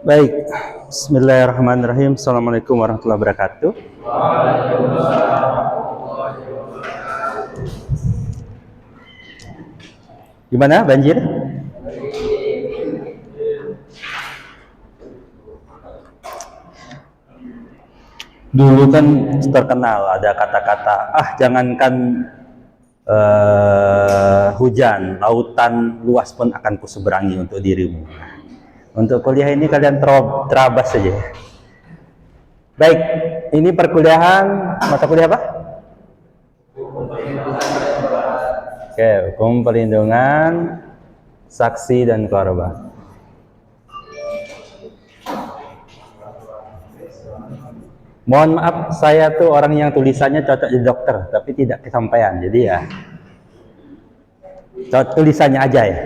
Baik, Bismillahirrahmanirrahim. Assalamualaikum warahmatullahi wabarakatuh. Gimana banjir? Dulu kan terkenal ada kata-kata, jangankan hujan, lautan luas pun akan kuseberangi untuk dirimu. Untuk kuliah ini kalian terabas saja. Baik, ini perkuliahan mata kuliah apa? Oke, hukum perlindungan saksi dan korban. Mohon maaf, saya tuh orang yang tulisannya cocok jadi dokter, tapi tidak kesampaian. Jadi ya, tulisannya aja ya.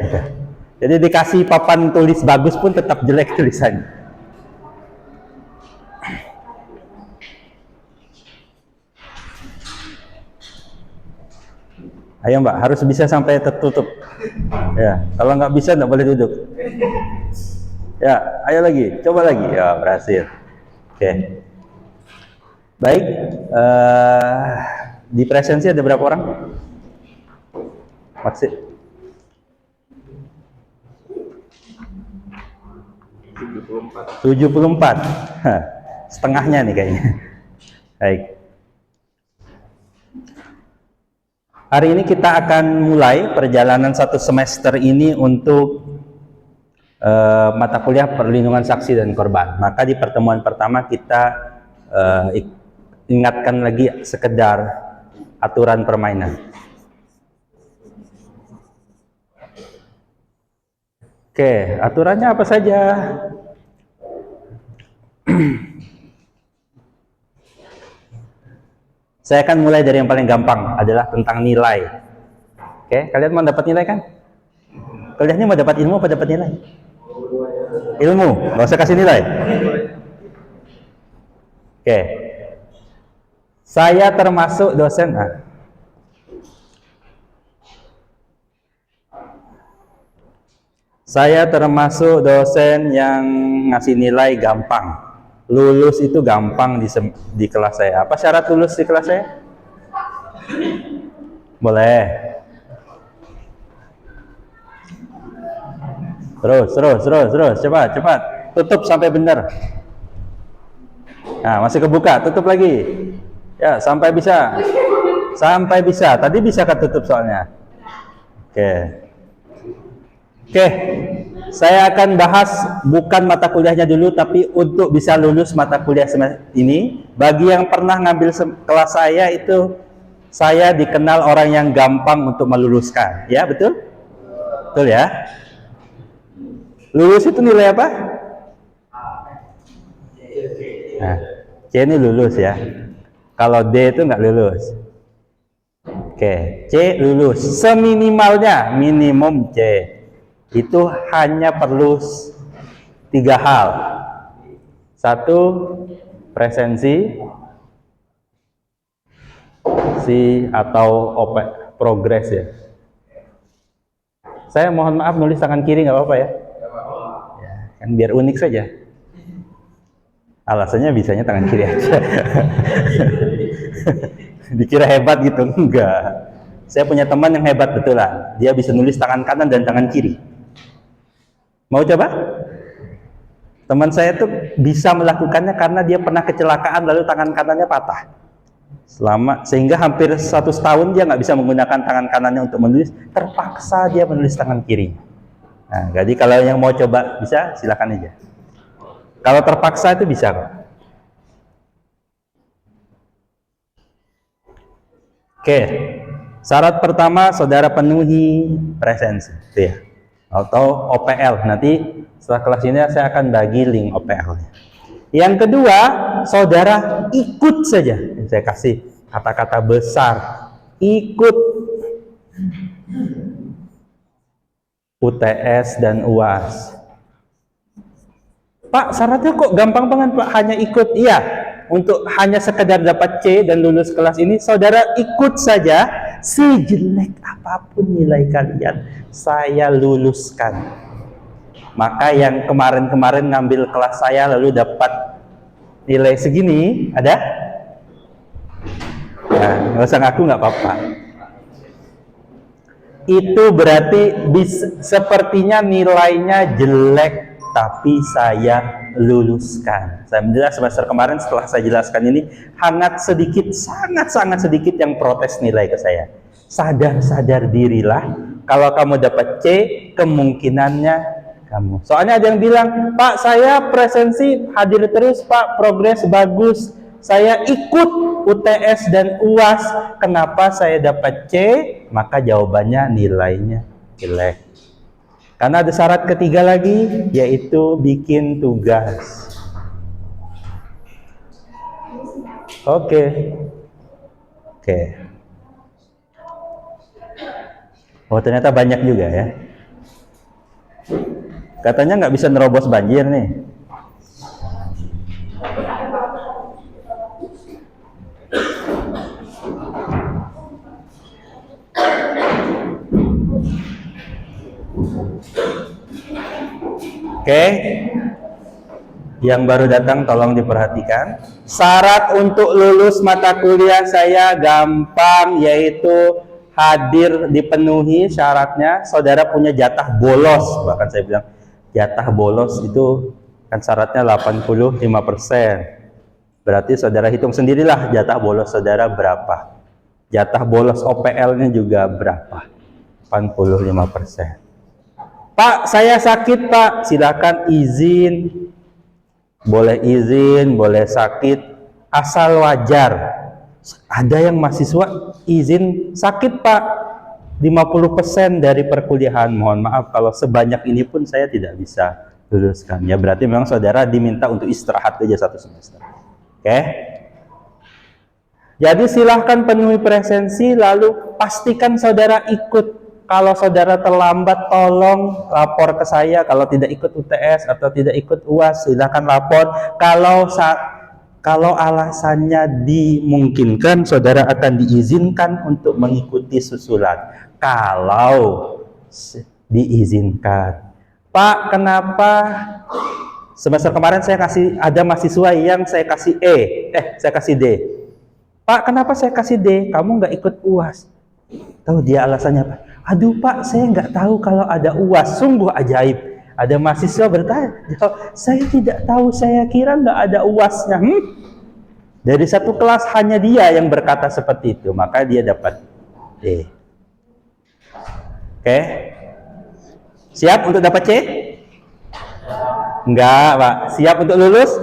Jadi dikasih papan tulis bagus pun tetap jelek tulisannya. Ayo Mbak, harus bisa sampai tertutup. Ya, kalau nggak bisa nggak boleh duduk. Ya, ayo lagi, coba lagi. Ya, berhasil. Oke. Baik, di presensi ada berapa orang? Maksud 74. Setengahnya nih kayaknya. Baik. Hari ini kita akan mulai perjalanan satu semester ini untuk mata kuliah perlindungan saksi dan korban. Maka di pertemuan pertama kita ingatkan lagi sekedar aturan permainan. Oke, aturannya apa saja? Saya akan mulai dari yang paling gampang, adalah tentang nilai. Oke, kalian mau dapat nilai kan? Kuliahnya mau dapat ilmu apa dapat nilai? Ilmu, nggak usah kasih nilai. Oke, saya termasuk dosen. Saya termasuk dosen yang ngasih nilai gampang. Lulus itu gampang di kelas saya. Apa syarat lulus di kelas saya? Boleh. Terus. Cepat. Tutup sampai benar. Nah, masih kebuka. Tutup lagi. Ya, sampai bisa. Tadi bisa ketutup soalnya. Oke. Saya akan bahas bukan mata kuliahnya dulu, tapi untuk bisa lulus mata kuliah ini. Bagi yang pernah ngambil kelas saya itu, saya dikenal orang yang gampang untuk meluluskan. Ya, betul? Betul ya? Lulus itu nilai apa? Nah, C ini lulus ya. Kalau D itu nggak lulus. Oke, C lulus. Seminimalnya, minimum C. Itu hanya perlu 3 hal. 1, presensi, atau progres ya. Saya mohon maaf nulis tangan kiri nggak apa-apa ya? Ya, kan biar unik saja. Alasannya bisanya tangan kiri aja. Dikira hebat gitu, enggak. Saya punya teman yang hebat betulan. Dia bisa nulis tangan kanan dan tangan kiri. Mau coba? Teman saya tuh bisa melakukannya karena dia pernah kecelakaan lalu tangan kanannya patah. Sehingga hampir 1 tahun dia nggak bisa menggunakan tangan kanannya untuk menulis. Terpaksa dia menulis tangan kiri. Nah, jadi kalau yang mau coba bisa, silakan aja. Kalau terpaksa itu bisa kok. Oke, syarat pertama saudara penuhi presensi, ya. Atau OPL. Nanti setelah kelas ini saya akan bagi link OPL-nya. Yang kedua, saudara ikut saja. Saya kasih kata-kata besar. Ikut UTS dan UAS. Pak, syaratnya kok gampang banget Pak, hanya ikut. Iya, untuk hanya sekedar dapat C dan lulus kelas ini, saudara ikut saja. Sejelek apapun nilai kalian, saya luluskan. Maka yang kemarin-kemarin ngambil kelas saya lalu dapat nilai segini, ada? Nah, nggak usah ngaku, nggak apa-apa. Itu berarti sepertinya nilainya jelek, tapi saya luluskan. Saya menjelaskan semester kemarin setelah saya jelaskan ini, sangat sedikit yang protes nilai ke saya. Sadar dirilah, kalau kamu dapat C, kemungkinannya kamu. Soalnya ada yang bilang, Pak, saya presensi hadir terus, Pak, progres bagus. Saya ikut UTS dan UAS, kenapa saya dapat C? Maka jawabannya nilainya jelek. Karena ada syarat ketiga lagi, yaitu bikin tugas. Oke. Oh, ternyata banyak juga ya. Katanya nggak bisa nerobos banjir nih. Oke, yang baru datang tolong diperhatikan. Syarat untuk lulus mata kuliah saya gampang, yaitu hadir dipenuhi syaratnya. Saudara punya jatah bolos, bahkan saya bilang jatah bolos itu kan syaratnya 85%. Berarti saudara hitung sendirilah jatah bolos saudara berapa. Jatah bolos OPL-nya juga berapa? 85%. Pak, saya sakit, Pak. Silakan izin. Boleh izin, boleh sakit, asal wajar. Ada yang mahasiswa izin sakit, Pak. 50% dari perkuliahan. Mohon maaf kalau sebanyak ini pun saya tidak bisa luluskan. Ya berarti memang saudara diminta untuk istirahat aja 1 semester. Oke? Jadi silahkan penuhi presensi, lalu pastikan saudara ikut. Kalau saudara terlambat, tolong lapor ke saya. Kalau tidak ikut UTS atau tidak ikut UAS, silakan lapor. Kalau alasannya dimungkinkan, saudara akan diizinkan untuk mengikuti susulan. Kalau diizinkan. Pak, kenapa semester kemarin saya ada mahasiswa yang saya kasih saya kasih D. Pak, kenapa saya kasih D? Kamu nggak ikut UAS. Tahu dia alasannya apa? Aduh Pak, saya nggak tahu kalau ada UAS. Sungguh ajaib. Ada mahasiswa bertanya, saya tidak tahu, saya kira nggak ada UASnya. Dari satu kelas hanya dia yang berkata seperti itu, maka dia dapat D. Oke? Siap untuk dapat C? Enggak, Pak. Siap untuk lulus?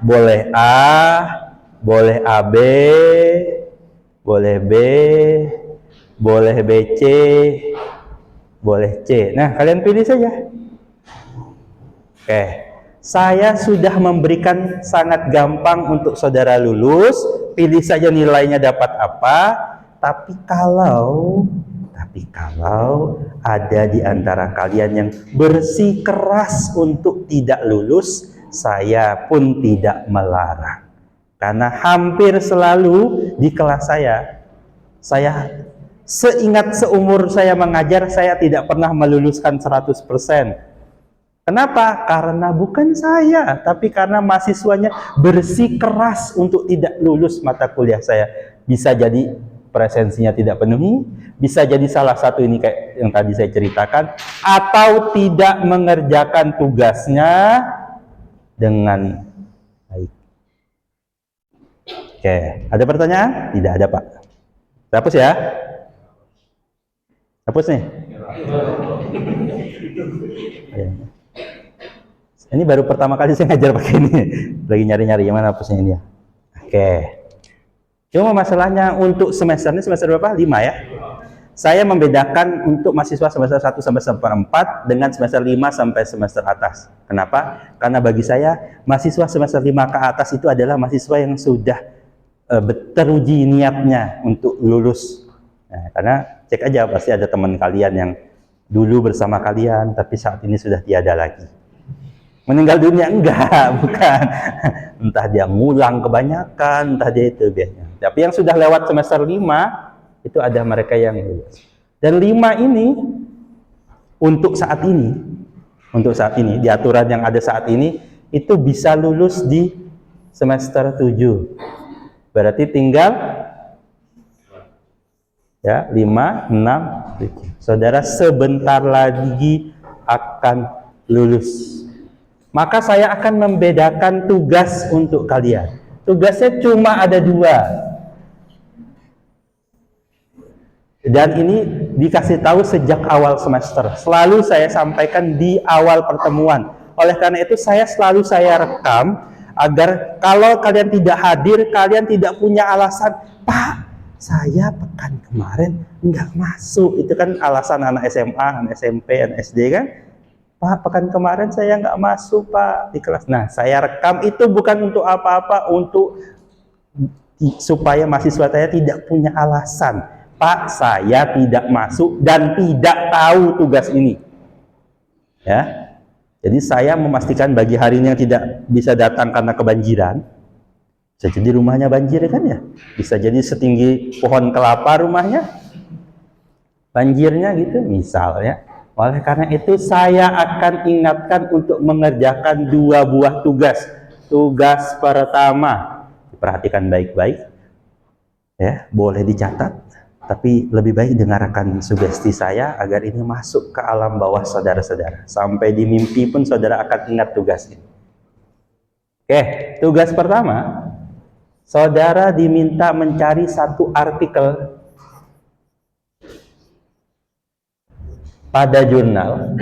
Boleh A, boleh AB, boleh B, boleh BC, boleh C. Nah, kalian pilih saja. Oke. Saya sudah memberikan sangat gampang untuk saudara lulus. Pilih saja nilainya dapat apa. Tapi kalau ada di antara kalian yang bersikeras untuk tidak lulus, saya pun tidak melarang. Karena hampir selalu di kelas saya seingat seumur saya mengajar, saya tidak pernah meluluskan 100%. Kenapa? Karena bukan saya, tapi karena mahasiswanya bersikeras untuk tidak lulus mata kuliah saya. Bisa jadi presensinya tidak penuhi, bisa jadi salah satu ini kayak yang tadi saya ceritakan, atau tidak mengerjakan tugasnya dengan baik. Oke, ada pertanyaan? Tidak ada, Pak. Hapus ya? Hapus nih? Ini baru pertama kali saya ngajar pakai ini. Lagi nyari-nyari gimana hapusnya ini ya. Oke. Cuma masalahnya untuk semester ini semester berapa? 5 ya. Saya membedakan untuk mahasiswa semester 1 sampai semester 4 dengan semester 5 sampai semester atas. Kenapa? Karena bagi saya mahasiswa semester 5 ke atas itu adalah mahasiswa yang sudah teruji niatnya untuk lulus. Nah, karena cek aja pasti ada teman kalian yang dulu bersama kalian tapi saat ini sudah tiada lagi. Meninggal dunia enggak, bukan. Entah dia ngulang kebanyakan, entah dia itu biasanya. Tapi yang sudah lewat semester 5 itu ada mereka yang lulus. Dan 5 ini untuk saat ini untuk saat ini, di aturan yang ada saat ini, itu bisa lulus di semester 7. Berarti tinggal ya 5, 6, 7. Saudara sebentar lagi akan lulus. Maka saya akan membedakan tugas untuk kalian. Tugasnya cuma ada 2. Dan ini dikasih tahu sejak awal semester. Selalu saya sampaikan di awal pertemuan. Oleh karena itu saya rekam agar kalau kalian tidak hadir, kalian tidak punya alasan, Pak, saya pekan kemarin nggak masuk. Itu kan alasan anak SMA, anak SMP, anak SD kan. Pak, pekan kemarin saya nggak masuk, Pak, di kelas. Nah, saya rekam itu bukan untuk apa-apa, untuk supaya mahasiswa saya tidak punya alasan. Pak, saya tidak masuk dan tidak tahu tugas ini. Ya. Jadi saya memastikan bagi hari ini yang tidak bisa datang karena kebanjiran, bisa jadi rumahnya banjir kan ya, bisa jadi setinggi pohon kelapa rumahnya, banjirnya gitu misalnya. Oleh karena itu saya akan ingatkan untuk mengerjakan 2 buah tugas. Tugas pertama, diperhatikan baik-baik, ya, boleh dicatat. Tapi lebih baik dengarkan sugesti saya agar ini masuk ke alam bawah saudara-saudara. Sampai di mimpi pun saudara akan ingat tugas ini. Oke, tugas pertama, saudara diminta mencari satu artikel pada jurnal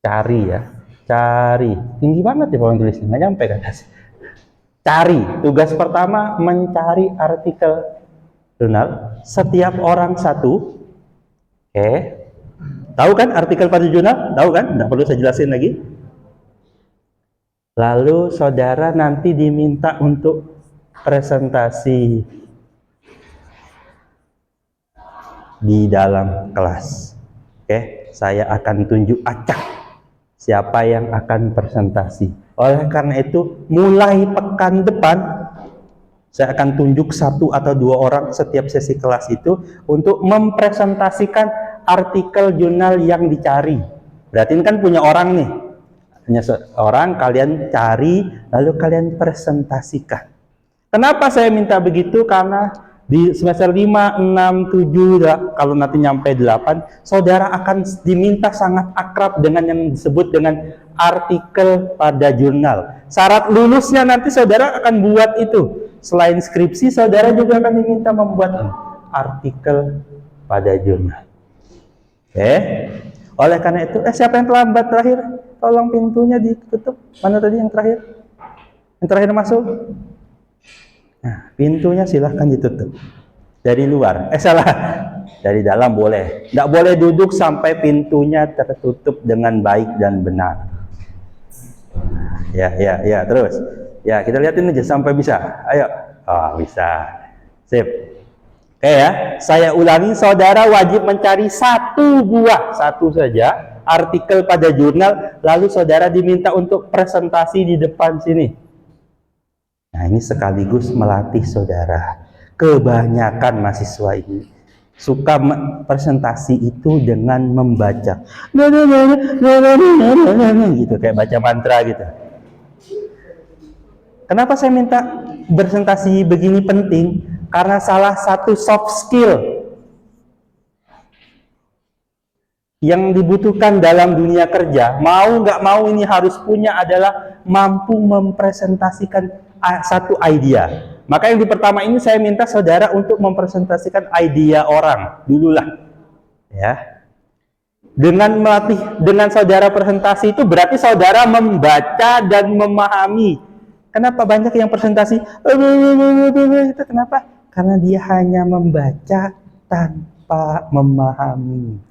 cari tinggi banget ya Pak tulisnya, nggak nyampe kan? Cari, tugas pertama mencari artikel jurnal, setiap orang satu. Oke, tahu kan artikel pada jurnal? Tahu kan? Nggak perlu saya jelasin lagi. Lalu saudara nanti diminta untuk presentasi di dalam kelas. Oke, saya akan tunjuk acak siapa yang akan presentasi. Oleh karena itu, mulai pekan depan, saya akan tunjuk 1 atau 2 orang setiap sesi kelas itu untuk mempresentasikan artikel jurnal yang dicari. Berarti ini kan punya orang nih. Punya orang, kalian cari, lalu kalian presentasikan. Kenapa saya minta begitu? Karena di semester 5, 6, 7, kalau nanti nyampe 8, saudara akan diminta sangat akrab dengan yang disebut dengan artikel pada jurnal. Syarat lulusnya nanti saudara akan buat itu. Selain skripsi, saudara juga akan diminta membuat artikel pada jurnal. Oke. Oleh karena itu, siapa yang terlambat terakhir? Tolong pintunya ditutup. Mana tadi yang terakhir? Yang terakhir masuk? Nah, pintunya silahkan ditutup. Dari luar. Salah. Dari dalam boleh. Nggak boleh duduk sampai pintunya tertutup dengan baik dan benar. Ya, terus. Ya, kita lihatin aja sampai bisa. Ayo. Oh, bisa. Sip. Oke ya, saya ulangi, saudara wajib mencari 1 buah, 1 saja, artikel pada jurnal, lalu saudara diminta untuk presentasi di depan sini. Nah, ini sekaligus melatih saudara. Kebanyakan mahasiswa ini suka presentasi itu dengan membaca. Gitu, kayak baca mantra gitu. Kenapa saya minta presentasi begini penting? Karena salah satu soft skill yang dibutuhkan dalam dunia kerja, mau nggak mau ini harus punya, adalah mampu mempresentasikan satu idea. Maka yang di pertama ini saya minta saudara untuk mempresentasikan idea orang dululah, ya. Dengan melatih, dengan saudara presentasi itu berarti saudara membaca dan memahami. Kenapa banyak yang presentasi? Itu kenapa? Karena dia hanya membaca tanpa memahami.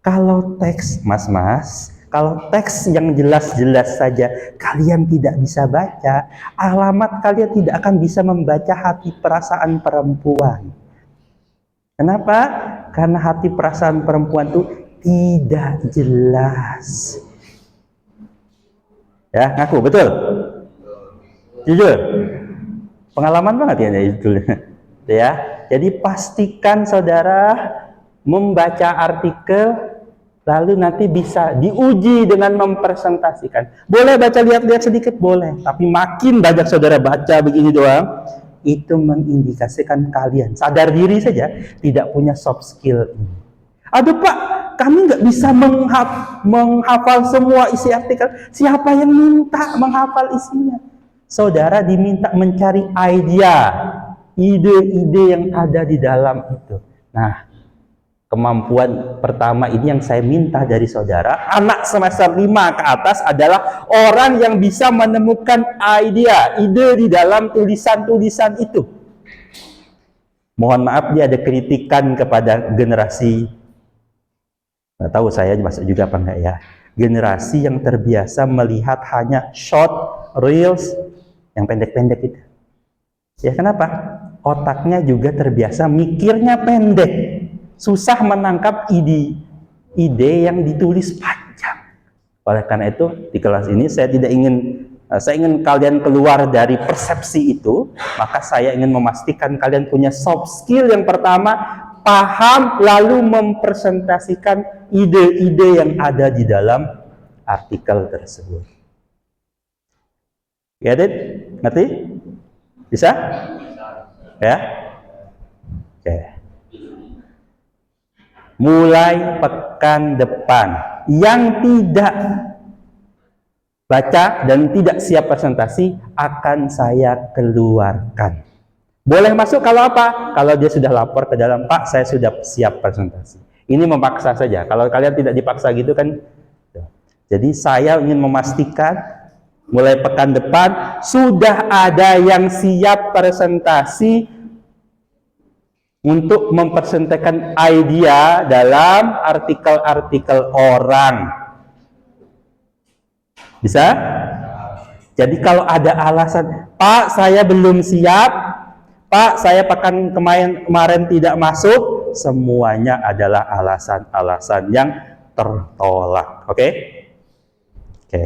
Kalau teks, mas-mas, kalau teks yang jelas-jelas saja kalian tidak bisa baca, alamat kalian tidak akan bisa membaca hati perasaan perempuan. Kenapa? Karena hati perasaan perempuan itu tidak jelas. Ya, ngaku, betul? Jujur? Pengalaman banget ya itu. Ya, jadi pastikan saudara membaca artikel, lalu nanti bisa diuji dengan mempresentasikan. Boleh baca lihat-lihat sedikit, boleh. Tapi makin banyak saudara baca begini doang, itu mengindikasikan kalian sadar diri saja tidak punya soft skill ini. Aduh Pak, kami nggak bisa menghafal semua isi artikel. Siapa yang minta menghafal isinya? Saudara diminta mencari ide-ide yang ada di dalam itu. Nah, kemampuan pertama ini yang saya minta dari saudara, anak semester 5 ke atas adalah orang yang bisa menemukan ide di dalam tulisan-tulisan itu. Mohon maaf, dia ada kritikan kepada generasi, nggak tahu saya masuk juga apa enggak ya, generasi yang terbiasa melihat hanya short reels yang pendek-pendek itu. Ya kenapa? Otaknya juga terbiasa mikirnya pendek. Susah menangkap ide yang ditulis panjang. Oleh karena itu, di kelas ini saya ingin kalian keluar dari persepsi itu, maka saya ingin memastikan kalian punya soft skill yang pertama, paham lalu mempresentasikan ide-ide yang ada di dalam artikel tersebut. Ya, Dit? Ngerti? Bisa? Ya? Oke. Mulai pekan depan, yang tidak baca dan tidak siap presentasi akan saya keluarkan. Boleh masuk kalau apa? Kalau dia sudah lapor ke dalam, Pak, saya sudah siap presentasi. Ini memaksa saja. Kalau kalian tidak dipaksa gitu kan. Jadi saya ingin memastikan mulai pekan depan sudah ada yang siap presentasi untuk mempresentasikan ide dalam artikel-artikel orang. Bisa? Jadi kalau ada alasan, Pak saya belum siap, Pak saya pekan kemarin tidak masuk, semuanya adalah alasan-alasan yang tertolak. Oke? Oke.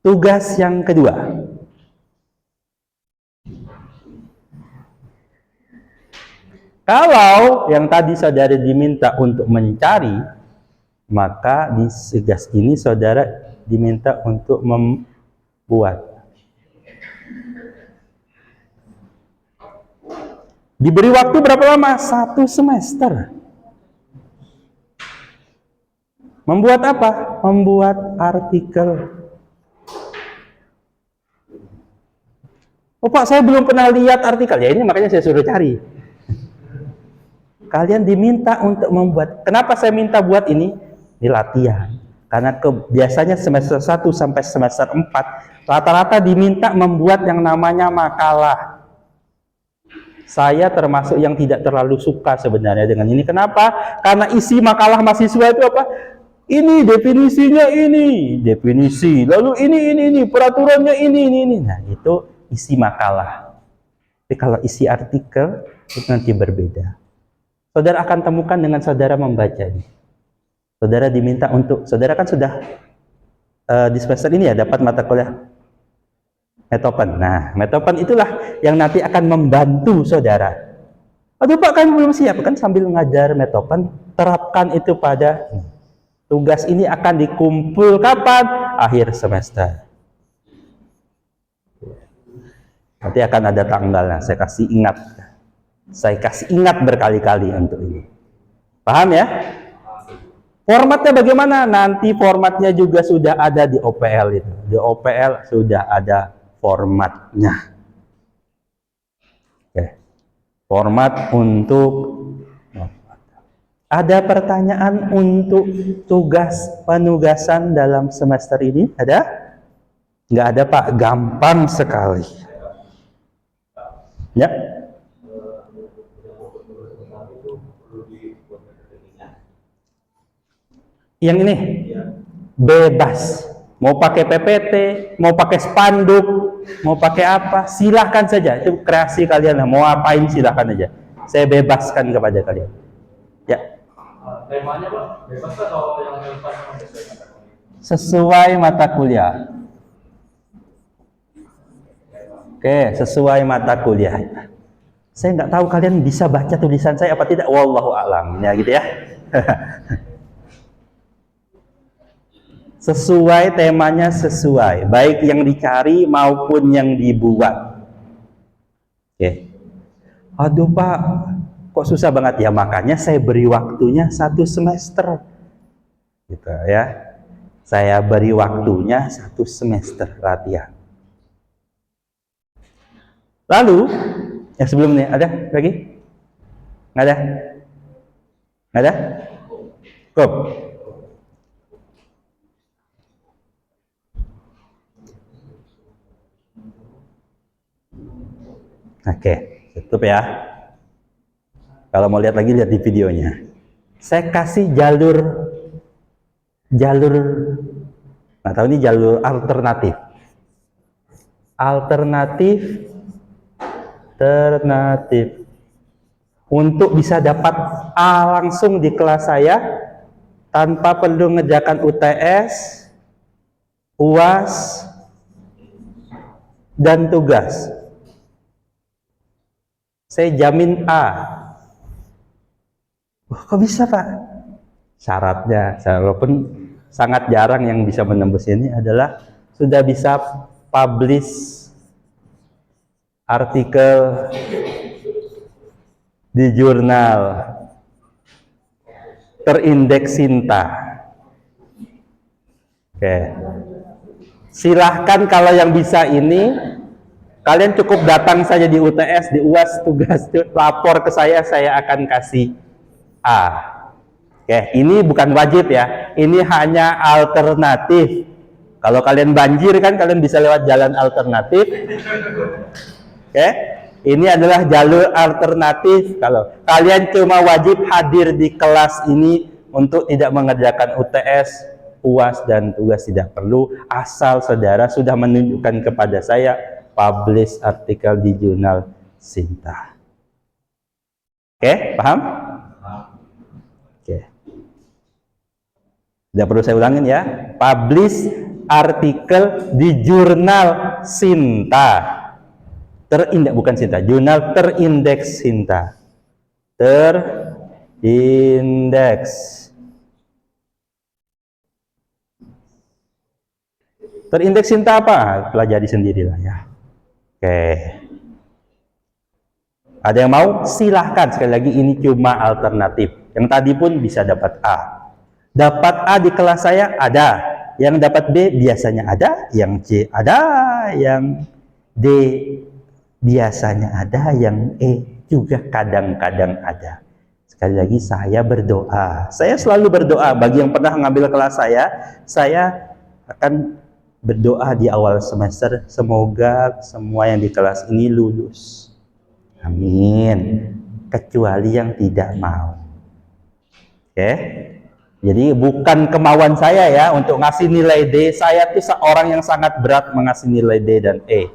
Tugas yang kedua. Kalau yang tadi saudara diminta untuk mencari, maka di tugas ini saudara diminta untuk membuat. Diberi waktu berapa lama? 1 semester. Membuat apa? Membuat artikel. Oh Pak, saya belum pernah lihat artikel. Ya ini makanya saya suruh cari. Kalian diminta untuk membuat. Kenapa saya minta buat ini? Ini latihan. Karena biasanya semester 1 sampai semester 4 rata-rata diminta membuat yang namanya makalah. Saya termasuk yang tidak terlalu suka sebenarnya dengan ini. Kenapa? Karena isi makalah mahasiswa itu apa? Ini definisinya ini, definisi. Lalu ini, peraturannya ini. Nah, itu isi makalah. Tapi kalau isi artikel itu nanti berbeda. Saudara akan temukan dengan saudara membaca. Saudara diminta untuk, saudara kan sudah di semester ini ya dapat mata kuliah Metopen. Nah, Metopen itulah yang nanti akan membantu saudara. Aduh Pak, kami belum siap kan sambil ngajar Metopen, terapkan itu pada tugas ini akan dikumpul kapan? Akhir semester. Nanti akan ada tanggalnya, saya kasih ingat. Saya kasih ingat berkali-kali untuk ini. Paham ya? Formatnya bagaimana? Nanti formatnya juga sudah ada di OPL itu. Di OPL sudah ada formatnya. Oke. Format untuk ada pertanyaan untuk tugas penugasan dalam semester ini? Ada? Nggak ada Pak, gampang sekali. Ya. Yang ini bebas, mau pakai PPT, mau pakai spanduk, mau pakai apa, silahkan saja, itu kreasi kalian lah, mau apain silahkan aja, saya bebaskan kepada kalian. Ya. Temanya Pak, bebas atau yang sesuai mata kuliah? Oke, sesuai mata kuliah. Saya nggak tahu kalian bisa baca tulisan saya apa tidak. Wallahu a'lam. Ya gitu ya. Sesuai temanya, sesuai. Baik yang dicari maupun yang dibuat. Oke. Aduh Pak, kok susah banget ya? Makanya saya beri waktunya 1 semester. Gitu ya. Saya beri waktunya 1 semester latihan. Lalu, yang sebelum ini ada lagi? Nggak ada? Nggak ada? Cukup. Oke, tutup ya. Kalau mau lihat lagi, lihat di videonya. Saya kasih jalur, nggak tahu ini jalur alternatif. Alternatif untuk bisa dapat A langsung di kelas saya tanpa perlu ngerjakan UTS, UAS, dan tugas. Saya jamin A. Kok bisa Pak? Syaratnya, walaupun sangat jarang yang bisa menembus ini adalah sudah bisa publish artikel di jurnal terindeks Sinta. Oke. Silahkan kalau yang bisa ini, kalian cukup datang saja di UTS, di UAS, tugas, lapor ke saya akan kasih A. Oke, ini bukan wajib ya, ini hanya alternatif. Kalau kalian banjir kan kalian bisa lewat jalan alternatif. Oke, ini adalah jalur alternatif. Kalau kalian cuma wajib hadir di kelas ini untuk tidak mengerjakan UTS, UAS, dan tugas tidak perlu, asal saudara sudah menunjukkan kepada saya publish artikel di jurnal Sinta. Oke, paham? Oke. Tidak perlu saya ulangin ya. Publish artikel di jurnal Sinta. Terindeks, bukan Sinta, jurnal terindeks Sinta. Terindeks. Terindeks Sinta apa? Pelajari sendirilah ya. Oke. Ada yang mau? Silahkan. Sekali lagi ini cuma alternatif. Yang tadi pun bisa dapat A. Dapat A di kelas saya ada. Yang dapat B biasanya ada. Yang C ada. Yang D biasanya ada. Yang E juga kadang-kadang ada. Sekali lagi saya berdoa. Saya selalu berdoa. Bagi yang pernah mengambil kelas saya akan berdoa di awal semester, semoga semua yang di kelas ini lulus. Amin. Kecuali yang tidak mau. Oke. Jadi bukan kemauan saya ya untuk ngasih nilai D. Saya tuh seorang yang sangat berat mengasih nilai D dan E.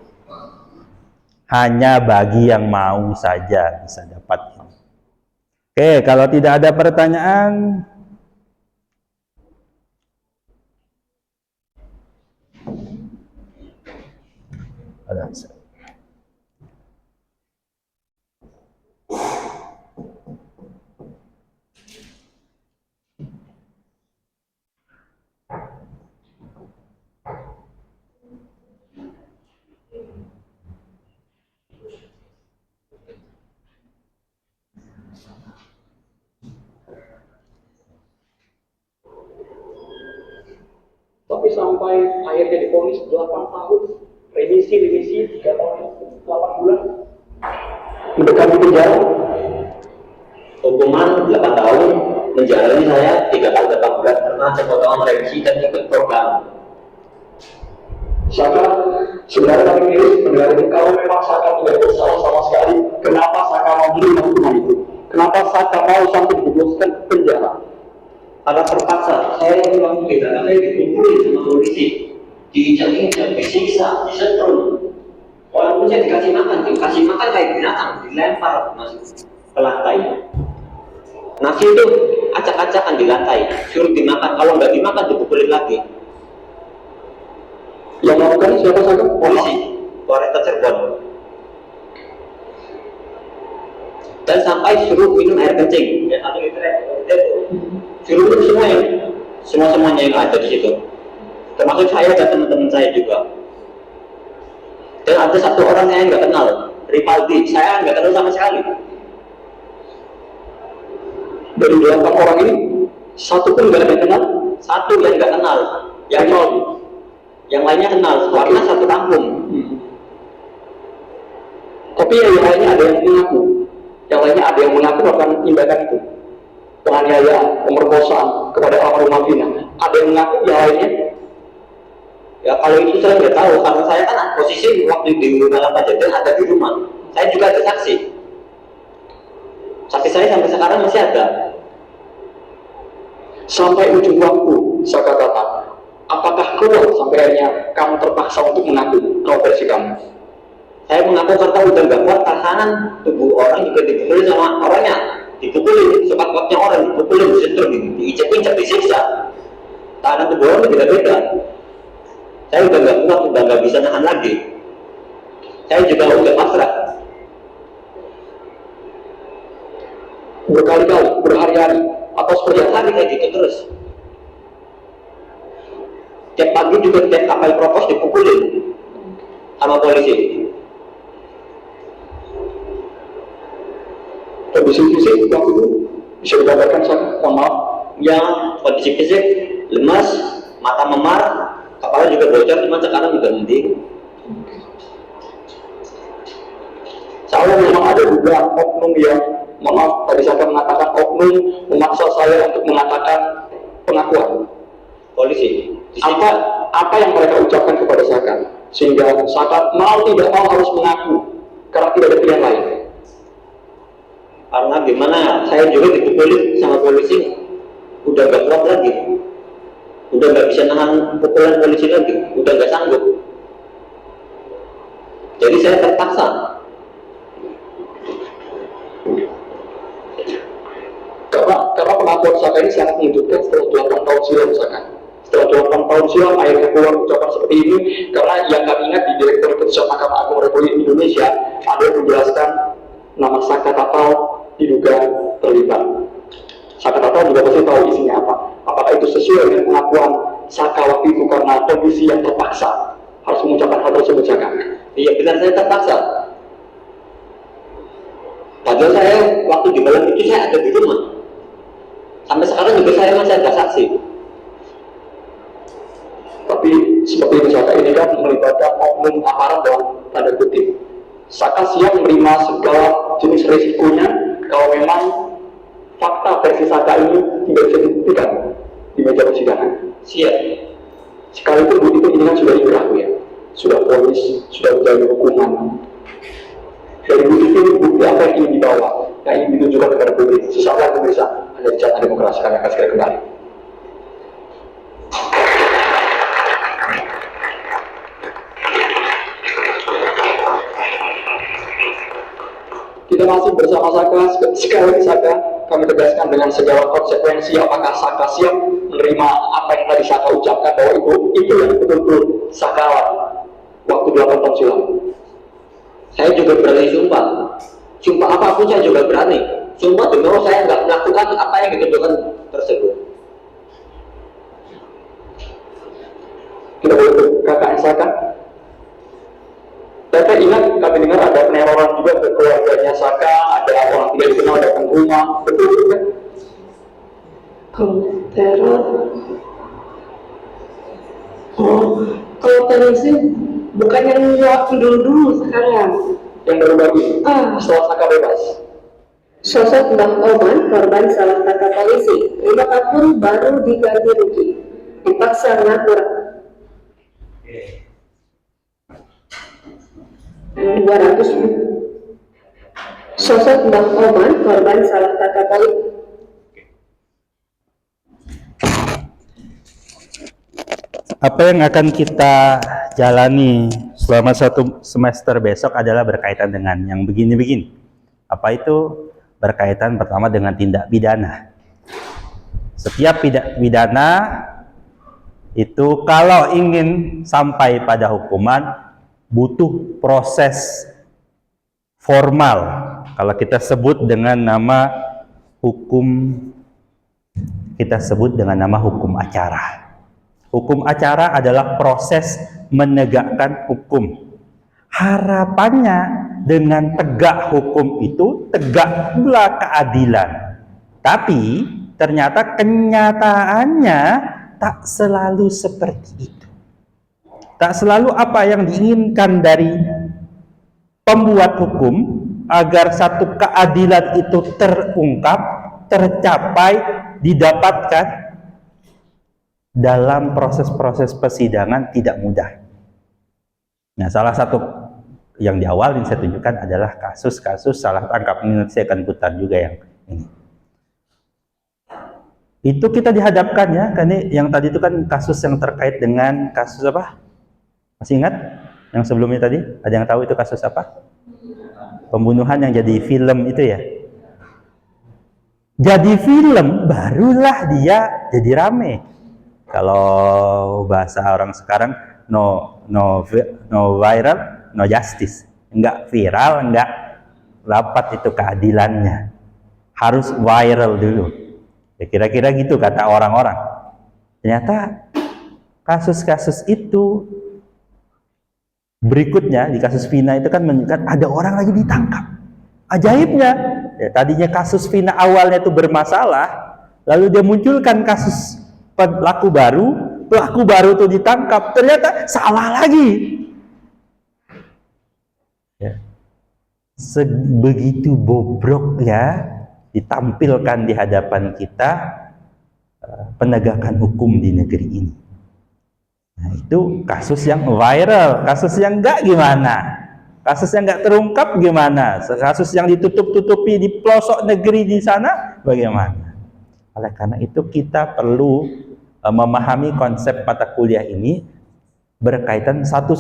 Hanya bagi yang mau saja bisa dapat. Oke, kalau tidak ada pertanyaan, tapi sampai akhirnya divonis 8 tahun, remisi 3 tahun 8 bulan, mendekam di penjara. Hukuman 8 tahun, menjalani saya 3 tahun 8 bulan karena saya potongan revisi dan ikut program. Saka, saudara kami miris mendengar kalau memang Saka tidak bersalah sama sekali, kenapa Saka mau menerima hukuman itu? Kenapa Saka mau sampai dijebloskan ke penjara? Karena terpaksa, saya memang tidak, karena dikumpulin sama polisi, diinjak-injak, disiksa, disetrum. Walaupun saya dikasih makan kayak binatang, dilempar masuk ke lantai. Nasi itu acak-acakan di lantai, suruh dimakan, kalau nggak dimakan dipukulin lagi. Yang melakukan siapa saja? Polisi, Polres Cirebon. sampai suruh minum air kencing. Ya, 1 liter itu. Suruh minum semuanya yang ada di situ. Termasuk saya dan teman-teman saya juga. Dan ada 1 orang yang nggak kenal, Ripaldi, saya nggak kenal sama sekali. Dari 8 orang ini, 1 pun nggak ada kenal. 1 yang nggak kenal, yang lainnya kenal, karena 1 kampung. Tapi ya yang lainnya ada yang mengaku akan tindakan itu, penganiayaan, pemerkosaan kepada almarhumah Vina. Ada yang mengaku, yang lainnya. Ya kalau itu saya nggak tahu, karena saya kan posisi waktu di dalam kejadian ada di rumah. Saya juga ada saksi. Saksi saya sampai sekarang masih ada. Sampai ujung waktu, Saka kata, apakah keluar sampai akhirnya kamu terpaksa untuk mengaku versi kamu? Saya mengaku karena udah nggak kuat tahanan tubuh orang juga dipukulin sama orangnya, dipukulin sekuat-kuatnya orang, dipukulin, disentuh, diinjak-injak, disiksa. Tahanan tubuh orang itu beda. Saya udah nggak kuat, udah nggak bisa nahan lagi. Saya juga udah pasrah. Berkali-kali, berhari-hari, atau seperti Setiap hari kayak gitu terus. Tiap pagi juga tiap kapal propos dipukulin sama polisi. kondisi fisik waktu itu bisa digambarkan, Saka? Mohon maaf. Yang kondisi fisik lemas, mata memar, kepala juga bocor, cuma sekarang udah mending. Saya memang ada juga oknum yang, mohon maaf, tadi saya mengatakan oknum memaksa saya untuk mengatakan pengakuan. Polisi. Apa yang mereka ucapkan kepada Saka sehingga Saka mau tidak mau harus mengaku karena tidak ada pilihan lain. Karena gimana? Saya juga dipukulin sama polisi, udah gak kuat lagi, udah gak bisa nahan pukulan polisi lagi, udah gak sanggup. Jadi saya terpaksa. Karena pengakuan Saka ini sangat mengejutkan setelah 8 tahun silam, Saka. Setelah 8 tahun silam akhirnya keluar ucapan seperti ini, karena yang kami ingat di Direktur Keputusan Mahkamah Agung Republik Indonesia ada yang menjelaskan nama Saka Tatal diduga terlibat. Saka Tatal juga pasti tahu isinya apa. Apakah itu sesuai dengan pengakuan Saka waktu itu karena kondisi yang terpaksa harus mengucapkan hal tersebut, Saka? Iya benar, saya terpaksa. Padahal saya waktu di malam itu saya ada di rumah. Sampai sekarang juga saya masih ada saksi. Tapi seperti ini, Saka, ini kan melibatkan oknum aparat dalam tanda kutip. Saka siap menerima segala jenis resikonya kalau memang fakta versi Saka ini tidak bisa dibuktikan di meja persidangan. Siap. Sekalipun bukti ini kan sudah inkrah, ya, sudah ponis, sudah menjalani hukuman. Dari bukti ini, bukti apa yang ingin dibawa, yang ingin ditunjukkan kepada publik. Sesaat lagi pemirsa, ada di Channel Demokrasi, kami akan segera kembali. Kita masih bersama Saka. Sekali lagi, Saka, kami tegaskan dengan segala konsekuensi, apakah Saka siap menerima apa yang tadi Saka ucapkan, bahwa itu yang betul-betul Saka waktu 8 tahun silam. Saya juga berani sumpah. Sumpah apapun saya juga berani. Sumpah demi Allah saya nggak melakukan apa yang dituduhkan tersebut. Kita boleh kakak Saka. Saya ingat kami dengar ada peneroran juga ke keluarganya Saka, ada orang tidak dikenal datang ke rumah, betul kan? Teror. Kalau teror sih bukan yang waktu dulu sekarang. Yang baru-baru ini, setelah Saka bebas. Sosok Mbah Oman, korban salah tangkap polisi, 5 tahun baru diganti rugi, dipaksa ngaku 200. Sosok Mbah Oman, korban salah tangkap polisi. Apa yang akan kita jalani selama 1 semester besok adalah berkaitan dengan yang begini-begini. Apa itu? Berkaitan pertama dengan tindak pidana. Setiap tindak pidana itu kalau ingin sampai pada hukuman butuh proses formal kalau kita sebut dengan nama hukum, kita sebut dengan nama hukum acara. Hukum acara adalah proses menegakkan hukum. Harapannya dengan tegak hukum itu tegak pula keadilan. Tapi ternyata kenyataannya tak selalu seperti itu. Tak selalu apa yang diinginkan dari pembuat hukum agar satu keadilan itu terungkap, tercapai, didapatkan dalam proses-proses persidangan tidak mudah. Nah, salah satu yang di awal yang saya tunjukkan adalah kasus-kasus salah tangkap. Ini saya akan putar juga yang ini. Itu kita dihadapkan ya, karena yang tadi itu kan kasus yang terkait dengan kasus apa? Masih ingat? Yang sebelumnya tadi, ada yang tahu itu kasus apa? Pembunuhan yang jadi film itu ya. Jadi film, barulah dia jadi rame. Kalau bahasa orang sekarang, no viral, no justice. Enggak viral, enggak dapat itu keadilannya. Harus viral dulu. Ya, kira-kira gitu kata orang-orang. Ternyata kasus-kasus itu berikutnya di kasus Vina itu kan menunjukkan ada orang lagi ditangkap. Ajaibnya, ya, tadinya kasus Vina awalnya itu bermasalah, lalu dia munculkan kasus pelaku baru itu ditangkap, ternyata salah lagi. Ya. Sebegitu bobroknya ditampilkan di hadapan kita penegakan hukum di negeri ini. Nah, itu kasus yang viral, kasus yang enggak gimana? Kasus yang enggak terungkap gimana? Kasus yang ditutup-tutupi di pelosok negeri di sana bagaimana? Oleh karena itu kita perlu memahami konsep mata kuliah ini berkaitan satu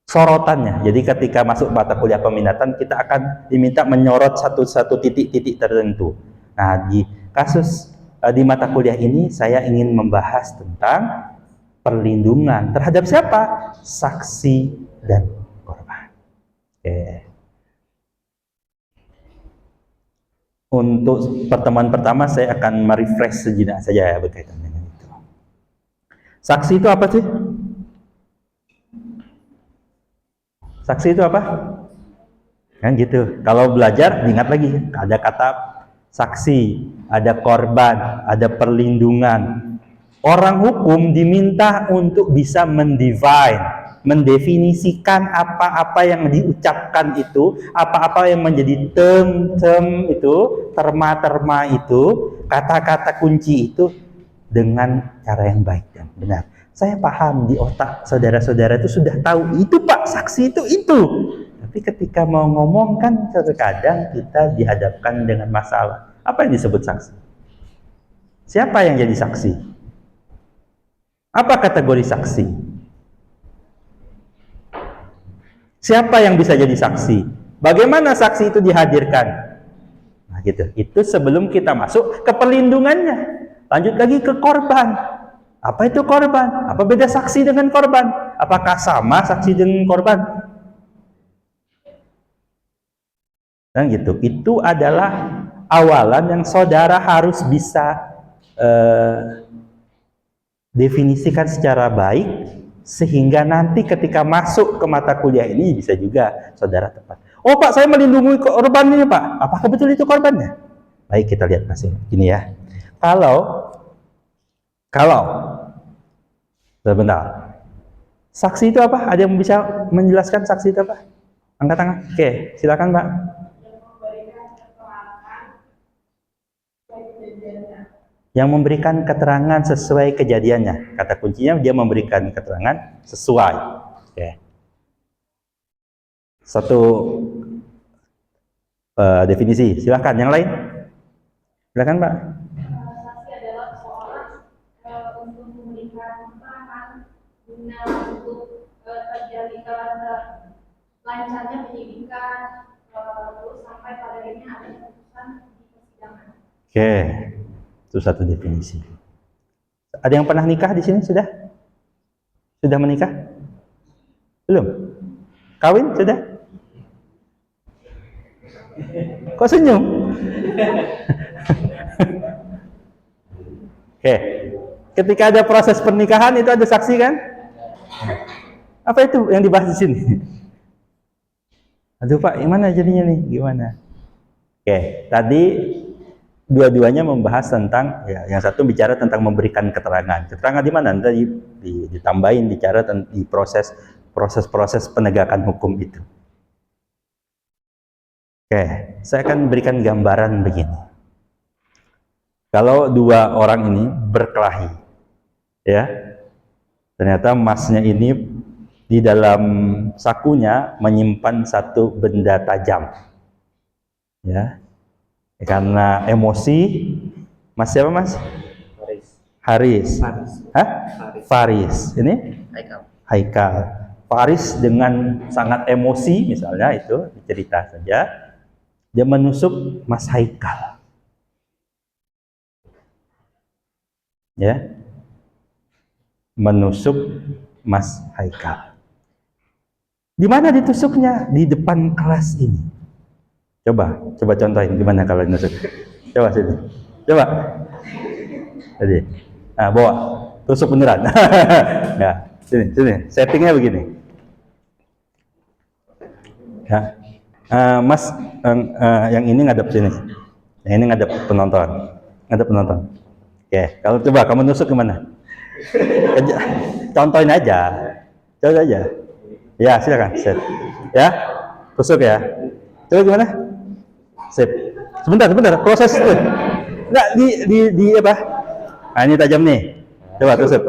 sorotannya. Jadi ketika masuk mata kuliah peminatan kita akan diminta menyorot satu titik-titik tertentu. Nah, di kasus di mata kuliah ini saya ingin membahas tentang perlindungan terhadap siapa? Saksi dan korban. Oke. Untuk pertemuan pertama saya akan merefresh sejenak saja ya berkaitan dengan itu. Saksi itu apa sih? Saksi itu apa? Kan gitu. Kalau belajar diingat lagi, ada kata saksi, ada korban, ada perlindungan. Orang hukum diminta untuk bisa mendefinisikan apa-apa yang diucapkan itu, apa-apa yang menjadi term itu, terma-terma itu, kata-kata kunci itu dengan cara yang baik dan benar. Saya paham di otak saudara-saudara itu sudah tahu itu Pak, saksi itu. Tapi ketika mau ngomong kan terkadang kita dihadapkan dengan masalah. Apa yang disebut saksi? Siapa yang jadi saksi? Apa kategori saksi? Siapa yang bisa jadi saksi? Bagaimana saksi itu dihadirkan? Nah, gitu. Itu sebelum kita masuk ke perlindungannya. Lanjut lagi ke korban. Apa itu korban? Apa beda saksi dengan korban? Apakah sama saksi dengan korban? Dan gitu. Itu adalah awalan yang saudara harus bisa definisikan secara baik sehingga nanti ketika masuk ke mata kuliah ini bisa juga saudara tepat. Oh Pak, saya melindungi korban ini Pak. Apakah betul itu korbannya? Baik, kita lihat masing. Gini ya. Kalau sebentar. Saksi itu apa? Ada yang bisa menjelaskan saksi itu apa? Angkat tangan. Oke, silakan Pak. Yang memberikan keterangan sesuai kejadiannya. Kata kuncinya dia memberikan keterangan sesuai. Oke. Satu definisi. Silakan yang lain. Silakan Pak. Saksi adalah seseorang untuk memberikan keterangan guna untuk terjadi lancarnya penyidikan terus sampai pada akhirnya ada keputusan di persidangan. Oke. Itu satu definisi. Ada yang pernah nikah di sini sudah? Sudah menikah? Belum? Kawin sudah? Kok senyum? Oke. Ketika ada proses pernikahan itu ada saksi kan? Apa itu yang dibahas di sini? Aduh Pak, gimana jadinya nih? Gimana? Oke, tadi dua-duanya membahas tentang, ya, yang satu bicara tentang memberikan keterangan. Keterangan di mana? Nanti ditambahin bicara tentang di proses penegakan hukum itu. Oke, saya akan berikan gambaran begini. Kalau dua orang ini berkelahi, ya, ternyata masnya ini di dalam sakunya menyimpan satu benda tajam, ya, karena emosi. Mas siapa mas? Haris. Hah? Faris. Ini? Haikal. Faris dengan sangat emosi, misalnya itu cerita saja, dia menusuk Mas Haikal, ya, menusuk Mas Haikal. Di mana ditusuknya? Di depan kelas ini. Coba contohin gimana kalau nusuk. Coba sini. Coba. Jadi, nah bawa, tusuk beneran. Ya, sini. Settingnya begini. Ya, Mas, yang ini ngadep sini. Yang ini ngadep penonton. Oke, kalau coba kamu nusuk kemana? Contohin aja. Coba aja. Ya, silakan. Set. Ya, tusuk ya. Coba gimana? Sip. Sebentar. Proses itu. Enggak di apa? Nah, ini tajam nih. Coba tusuk.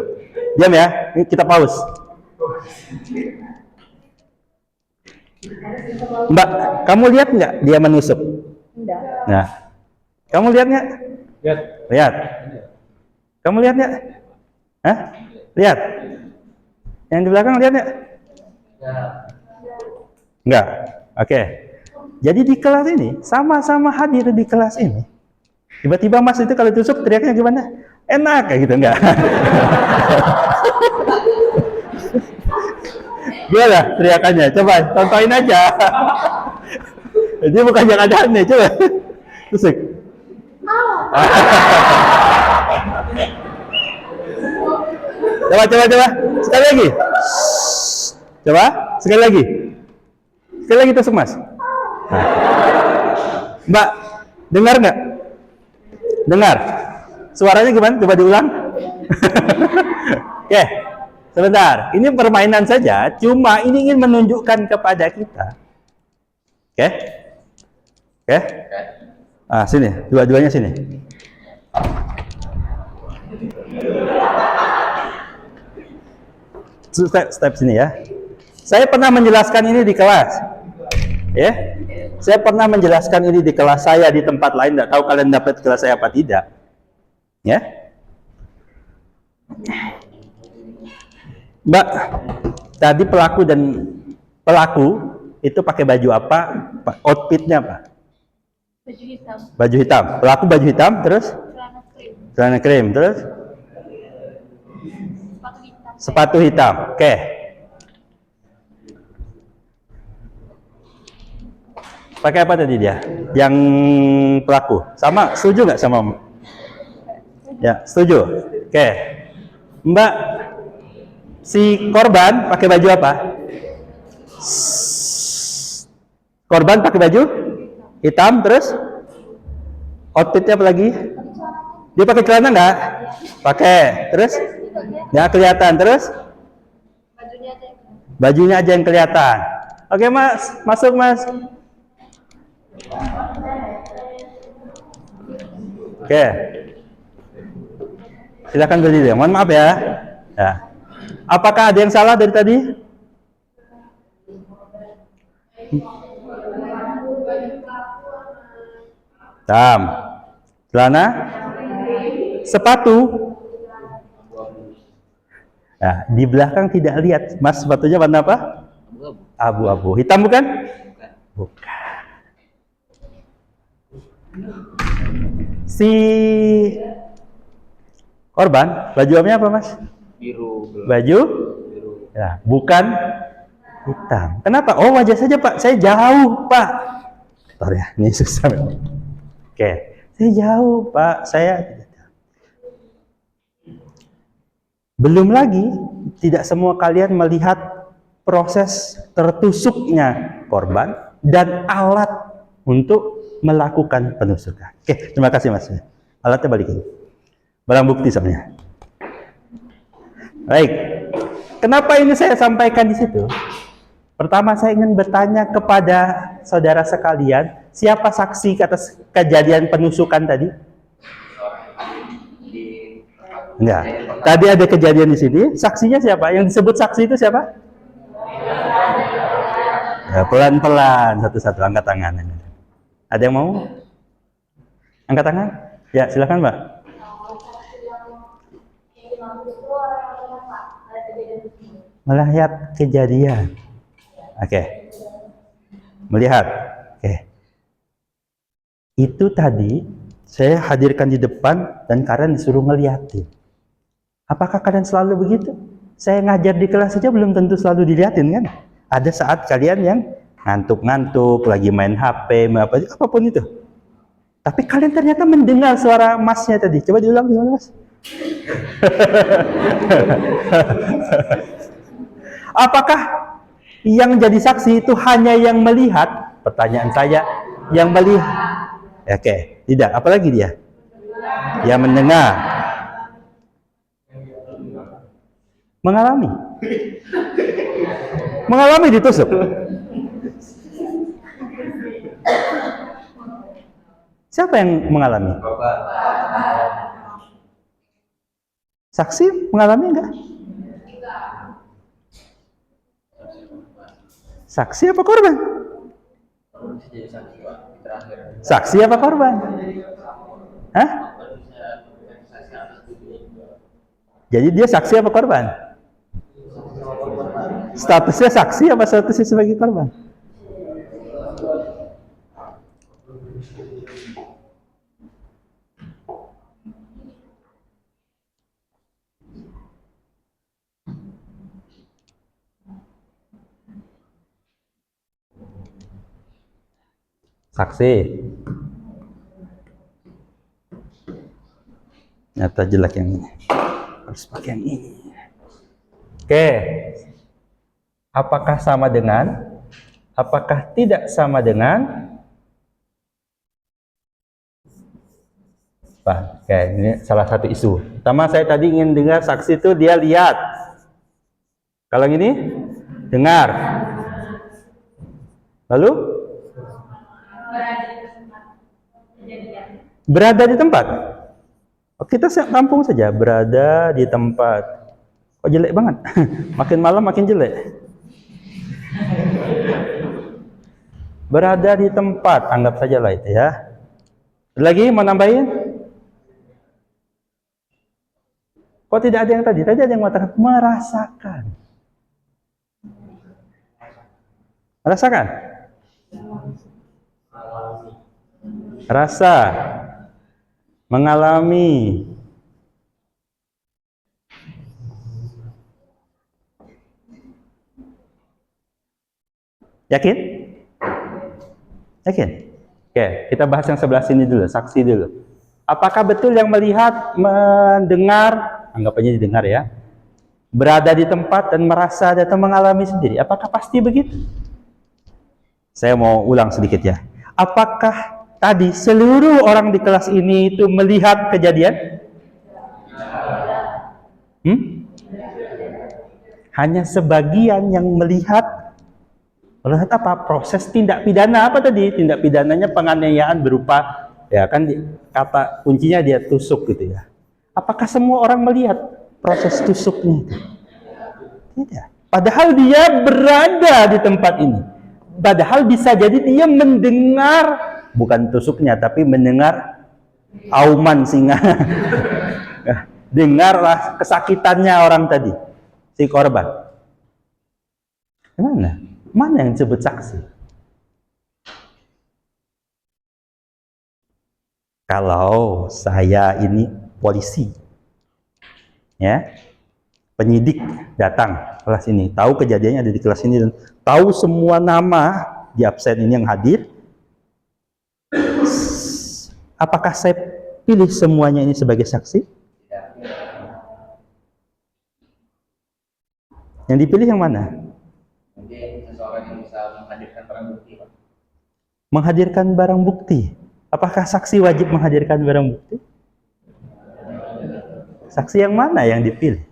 Diam ya. Ini kita pause. Mbak, kamu lihat nggak dia menusuk? Enggak. Nah, kamu lihat nggak? Lihat. Kamu lihat nggak? Hah? Lihat. Yang di belakang lihat nggak? Enggak. Oke. Jadi di kelas ini sama-sama hadir di kelas ini. Tiba-tiba Mas itu kalau tusuk teriaknya gimana? Enak kayak gitu enggak? Gimana teriakannya? Coba tontonin aja. Jadi bukan jangan aneh, coba tusuk. Coba. Sekali lagi. Coba, sekali lagi tusuk Mas. Nah. Mbak, dengar nggak? Dengar. Suaranya gimana? Coba diulang. Oke, sebentar. Ini permainan saja, cuma ini ingin menunjukkan kepada kita. Oke? Ah, sini, dua-duanya sini. Step sini ya. Saya pernah menjelaskan ini di kelas. Ya. Saya pernah menjelaskan ini di kelas saya di tempat lain, enggak tahu kalian dapat kelas saya apa tidak. Ya. Mbak, tadi pelaku itu pakai baju apa? Outfitnya apa? Baju hitam. Baju hitam. Pelaku baju hitam, terus celana krim, terus Sepatu hitam. sepatu hitam. Oke. Pakai apa tadi dia? Yang pelaku. Sama, setuju nggak sama? Ya, setuju. Oke. Mbak, si korban pakai baju apa? Korban pakai baju hitam, terus outfitnya apa lagi? Dia pakai celana nggak? Pakai. Terus? Nggak kelihatan. Terus? Bajunya aja yang kelihatan. Oke Mas, masuk Mas. Oke. Silakan berdiri. Mohon maaf ya. Ya. Apakah ada yang salah dari tadi? Hitam. Celana? Sepatu? Nah, di belakang tidak lihat. Mas, sepatunya warna apa? Abu-abu. Hitam bukan? Bukan. Si korban, baju apa Mas? Biru. Baju? Ya, bukan hitam. Kenapa? Oh, wajah saja Pak. Saya jauh Pak. Bentar ya, ini susah memang. Oke, saya jauh Pak, saya belum lagi tidak semua kalian melihat proses tertusuknya korban dan alat untuk melakukan penusukan. Oke, terima kasih Mas. Alatnya balikin. Barang bukti soalnya. Baik. Kenapa ini saya sampaikan di situ? Pertama saya ingin bertanya kepada saudara sekalian, siapa saksi atas kejadian penusukan tadi? Enggak. Tadi ada kejadian di sini, saksinya siapa? Yang disebut saksi itu siapa? Ya, pelan-pelan, satu-satu, angkat tangan. Ada yang mau? Angkat tangan? Ya, silakan Mbak. Melihat kejadian. Oke. Melihat. Oke. Itu tadi saya hadirkan di depan dan kalian disuruh ngeliatin. Apakah kalian selalu begitu? Saya ngajar di kelas saja belum tentu selalu dilihatin kan? Ada saat kalian yang ngantuk-ngantuk, lagi main HP, apapun itu. Tapi kalian ternyata mendengar suara masnya tadi. Coba diulang gimana Mas? Apakah yang jadi saksi itu hanya yang melihat? Pertanyaan saya, yang melihat. Oke, tidak. Apalagi dia? Yang mendengar. Mengalami. Mengalami ditusuk. Siapa yang mengalami? Saksi mengalami enggak? Saksi apa korban? Saksi apa korban? Hah? Jadi dia saksi apa korban? Statusnya saksi apa statusnya sebagai korban? Saksi. Nyata jelek yang ini. Harus pakai yang ini. Oke. Apakah sama dengan? Apakah tidak sama dengan? Pak, oke, ini salah satu isu. Pertama saya tadi ingin dengar saksi itu dia lihat. Kalau ini dengar. Lalu berada di tempat. Oh, kita tampung saja berada di tempat. Oh jelek banget. Makin malam makin jelek. Berada di tempat, anggap saja lah itu ya. Lagi mau nambahin? Kok tidak ada yang tadi? Tadi ada yang mengatakan merasakan. Merasakan? Rasa. Mengalami. Yakin? Yakin? Oke, kita bahas yang sebelah sini dulu, saksi dulu. Apakah betul yang melihat, mendengar, anggap aja didengar ya, berada di tempat dan merasa atau mengalami sendiri? Apakah pasti begitu? Saya mau ulang sedikit ya. Apakah tadi seluruh orang di kelas ini itu melihat kejadian? Hanya sebagian yang melihat. Melihat apa? Proses tindak pidana apa tadi? Tindak pidananya penganiayaan berupa, ya kan kata kuncinya dia tusuk gitu ya. Apakah semua orang melihat proses tusuknya itu? Tidak. Padahal dia berada di tempat ini. Padahal bisa jadi dia mendengar, bukan tusuknya, tapi mendengar auman singa. Dengarlah kesakitannya orang tadi, si korban. Gimana? Mana yang disebut saksi? Kalau saya ini polisi, ya, penyidik datang kelas ini, tahu kejadiannya ada di kelas ini dan tahu semua nama di absen ini yang hadir, Apakah saya pilih semuanya ini sebagai saksi? Yang dipilih yang mana? Mungkin seseorang yang bisa menghadirkan barang bukti, Pak. Menghadirkan barang bukti. Apakah saksi wajib menghadirkan barang bukti? Saksi yang mana yang dipilih?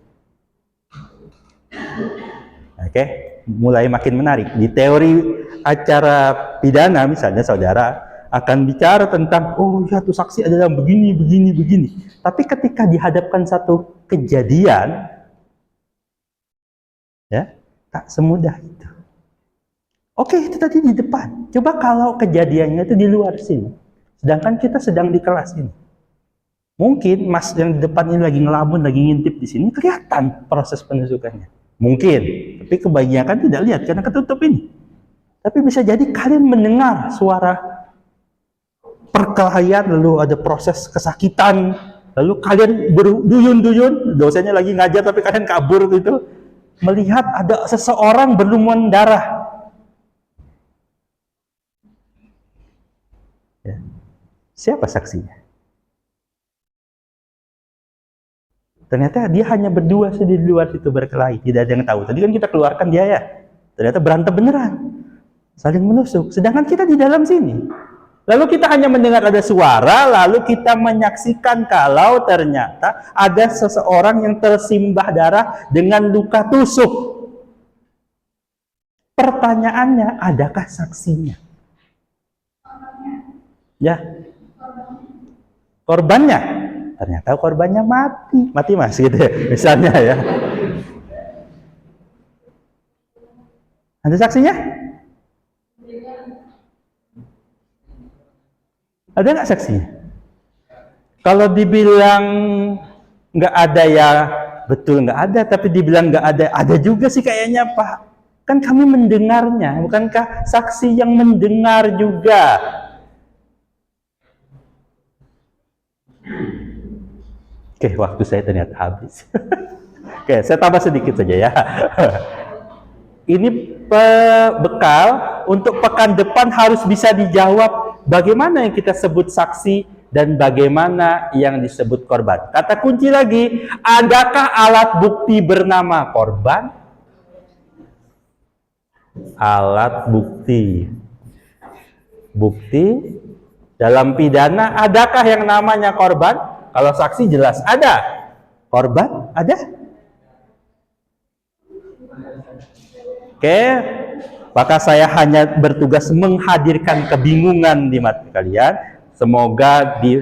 Oke, mulai makin menarik. Di teori acara pidana misalnya saudara akan bicara tentang, oh ya tuh saksi adalah begini, begini, begini. Tapi ketika dihadapkan satu kejadian, ya, tak semudah itu. Oke, itu tadi di depan. Coba kalau kejadiannya itu di luar sini. Sedangkan kita sedang di kelas ini. Mungkin mas yang di depan ini lagi ngelamun, lagi ngintip di sini, kelihatan proses penusukannya. Mungkin, tapi kebanyakan tidak lihat karena ketutup ini. Tapi bisa jadi kalian mendengar suara perkelahian, lalu ada proses kesakitan, lalu kalian berduyun-duyun, dosennya lagi ngajar tapi kalian kabur gitu, melihat ada seseorang berlumuran darah. Ya. Siapa saksinya? Ternyata dia hanya berdua di luar situ berkelahi, tidak ada yang tahu. Tadi kan kita keluarkan dia ya, ternyata berantem beneran, saling menusuk. Sedangkan kita di dalam sini. Lalu kita hanya mendengar ada suara, lalu kita menyaksikan kalau ternyata ada seseorang yang tersimbah darah dengan luka tusuk. Pertanyaannya, adakah saksinya? Ya, korbannya. Ternyata korbannya mati mas gitu ya, misalnya ya. Ada saksinya? Ada nggak saksinya? Kalau dibilang nggak ada ya betul nggak ada, tapi dibilang nggak ada juga sih kayaknya Pak. Kan kami mendengarnya, bukankah saksi yang mendengar juga? Oke, waktu saya ternyata habis. Oke, saya tambah sedikit saja ya. Ini bekal untuk pekan depan harus bisa dijawab bagaimana yang kita sebut saksi dan bagaimana yang disebut korban. Kata kunci lagi, adakah alat bukti bernama korban? Alat bukti. Bukti dalam pidana adakah yang namanya korban? Kalau saksi jelas ada. Korban ada? Oke, maka saya hanya bertugas menghadirkan kebingungan di mata kalian. Semoga di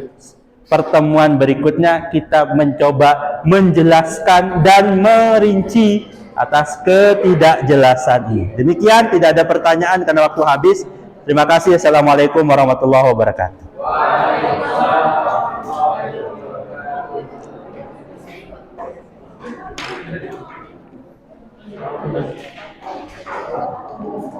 pertemuan berikutnya kita mencoba menjelaskan dan merinci atas ketidakjelasan ini. Demikian, tidak ada pertanyaan karena waktu habis. Terima kasih. Assalamualaikum warahmatullahi wabarakatuh.